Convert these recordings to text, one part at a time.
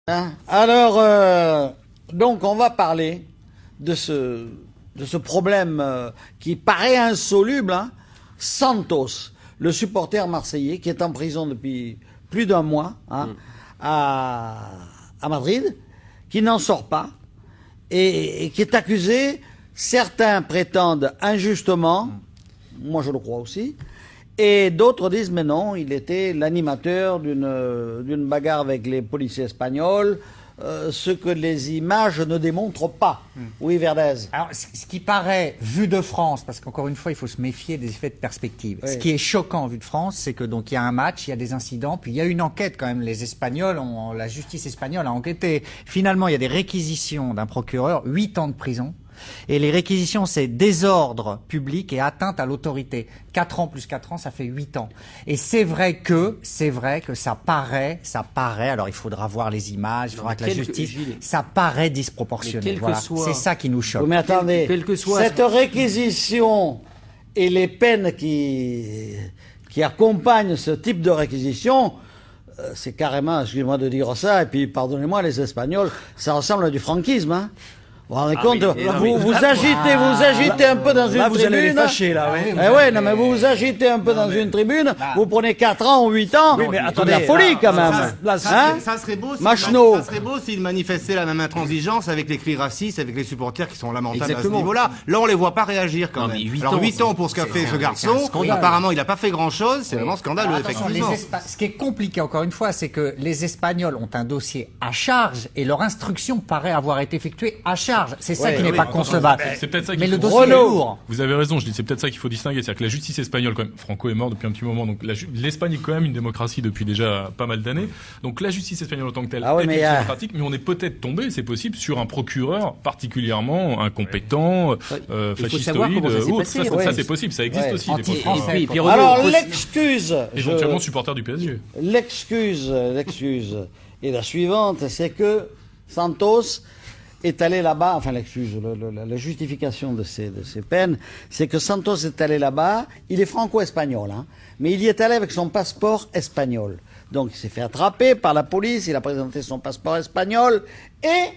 Alors, donc on va parler de ce problème qui paraît insoluble, hein. Santos, le supporter marseillais qui est en prison depuis plus d'un mois, hein, à Madrid, qui n'en sort pas et qui est accusé, certains prétendent injustement, moi je le crois aussi, et d'autres disent mais non, il était l'animateur d'une bagarre avec les policiers espagnols, ce que les images ne démontrent pas. Oui, Verdez. Alors, ce qui paraît, vu de France, parce qu'encore une fois, il faut se méfier des effets de perspective. Oui. Ce qui est choquant, vu de France, c'est que donc il y a un match, il y a des incidents, puis il y a une enquête quand même. Les Espagnols, la justice espagnole a enquêté. Finalement, il y a des réquisitions d'un procureur, 8 ans de prison. Et les réquisitions, c'est désordre public et atteinte à l'autorité. 4 ans plus 4 ans, ça fait 8 ans. Et c'est vrai que ça paraît, alors il faudra voir les images, il faudra que la justice, ça paraît disproportionné. Voilà. C'est ça qui nous choque. Mais attendez, cette réquisition et les peines qui accompagnent ce type de réquisition, c'est carrément, excusez-moi de dire ça, et puis pardonnez-moi les Espagnols, ça ressemble à du franquisme, hein. Vous vous rendez compte, vous agitez un peu dans une tribune. Vous allez les fâcher, là, oui. Non, mais vous agitez un peu dans une tribune, vous prenez 4 ans ou 8 ans. Oui, mais attendez, la folie, quand même. Ça serait beau s'ils manifestaient la même intransigeance avec les cris racistes, avec les supporters qui sont lamentables à ce niveau-là. Là, on les voit pas réagir, quand même. Alors, 8 ans pour ce qu'a fait ce garçon. Apparemment, il n'a pas fait grand-chose. C'est vraiment scandaleux, effectivement. Ce qui est compliqué, encore une fois, c'est que les Espagnols ont un dossier à charge et leur instruction paraît avoir été effectuée à charge. C'est ça qui n'est pas concevable. C'est peut-être ça mais le dossier est lourd. Vous avez raison, je dis c'est peut-être ça qu'il faut distinguer. C'est-à-dire que la justice espagnole, quand même, Franco est mort depuis un petit moment, donc l'Espagne est quand même une démocratie depuis déjà pas mal d'années. Donc la justice espagnole en tant que telle est démocratique, mais on est peut-être tombé, c'est possible, sur un procureur particulièrement incompétent, fascistoïde. Ça c'est possible, ça existe aussi. Alors l'excuse, éventuellement supporter du PSG. L'excuse est la suivante, c'est que Santos est allé là-bas, enfin l'excuse, la justification de ces peines, c'est que Santos est allé là-bas, il est franco-espagnol, hein, mais il y est allé avec son passeport espagnol. Donc il s'est fait attraper par la police, il a présenté son passeport espagnol, et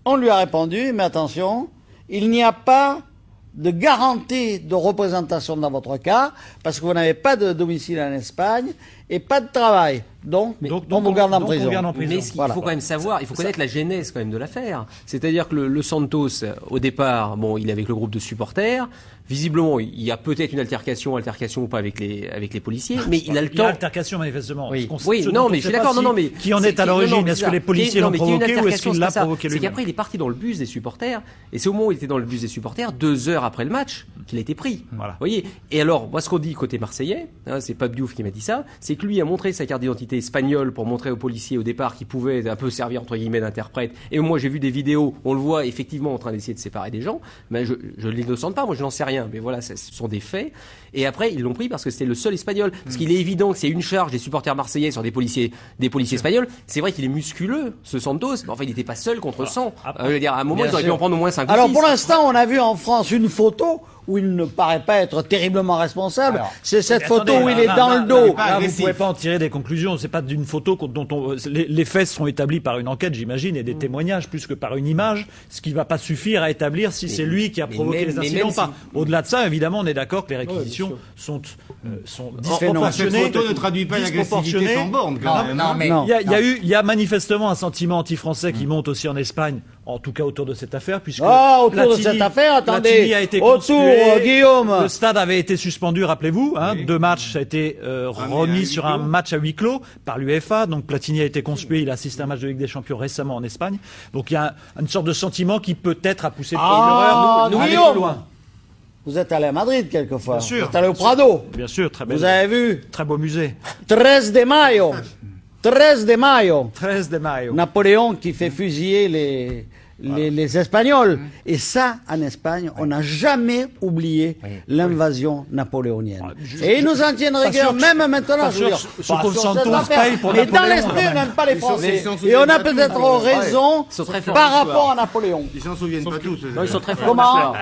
on lui a répondu, mais attention, il n'y a pas de garantie de représentation dans votre cas, parce que vous n'avez pas de domicile en Espagne, et pas de travail. Donc on vous garde en prison. Mais ce qu'il faut quand même savoir, il faut connaître la genèse quand même de l'affaire. C'est-à-dire que le Santos, au départ, bon, il est avec le groupe de supporters. Visiblement, il y a peut-être une altercation ou pas avec les policiers, mais il a le temps. Il y a altercation manifestement. Oui, non, mais je suis d'accord. Non, mais qui en est à l'origine? Est-ce que les policiers l'ont provoqué ou est-ce qu'il l'a provoqué lui-même? C'est qu'après, il est parti dans le bus des supporters, et c'est au moment où il était dans le bus des supporters, 2 heures après le match, qu'il a été pris. Voilà. Vous voyez. Et alors, moi, ce qu'on dit côté marseillais, hein, c'est Pape Diouf qui m'a dit ça, c'est que lui a montré sa carte d'identité espagnole pour montrer aux policiers au départ qu'il pouvait un peu servir entre guillemets d'interprète. Et moi, j'ai vu des vidéos, on le voit effectivement en train d'essayer de séparer des gens. Mais je l'innocente pas, moi, je n'en sais rien. Mais voilà, ce sont des faits. Et après, ils l'ont pris parce que c'était le seul espagnol. Parce qu'il est évident que c'est une charge des supporters marseillais sur des policiers espagnols. C'est vrai qu'il est musculeux, ce Santos. Mais enfin, il n'était pas seul contre 100. Je veux dire, à un moment, il aurait pu en prendre au moins 5 ou 6. Alors, pour l'instant, on a vu en France une photo où il ne paraît pas être terriblement responsable. C'est cette photo où il est dans le dos. Là, vous ne pouvez pas en tirer des conclusions. C'est pas d'une photo dont les faits seront établis par une enquête, j'imagine, et des témoignages, plus que par une image, ce qui ne va pas suffire à établir si c'est lui qui a provoqué les incidents ou pas. Au-delà de ça, évidemment, on est d'accord que les réquisitions sont disproportionnées. Cette photo ne traduit pas l'agressivité sans borne, quand même. Non, mais il y a manifestement un sentiment anti-français qui monte aussi en Espagne, en tout cas autour de cette affaire, puisque autour de cette affaire, attendez, Guillaume. Le stade avait été suspendu, rappelez-vous, hein, 2 matchs, ça a été remis sur un match à huis clos par l'UEFA. Donc Platini a été conspué, il a assisté à un match de Ligue des Champions récemment en Espagne. Donc il y a une sorte de sentiment qui peut-être a poussé le procureur à aller plus loin. Vous êtes allé à Madrid quelquefois. Bien sûr. Vous êtes allé au Prado. Bien sûr, très belle. Vous avez vu? Très beau musée. 13 de mayo. 13 de mayo. 13 de mayo. Napoléon qui fait fusiller les Espagnols. Et ça, en Espagne, on n'a jamais oublié l'invasion napoléonienne. Et ils nous en tiennent rigueur, même maintenant. Mais dans l'esprit, on n'aime pas les Français. Et on a peut-être raison par rapport à Napoléon. Ils s'en souviennent pas tous. Ils sont très forts. Comment?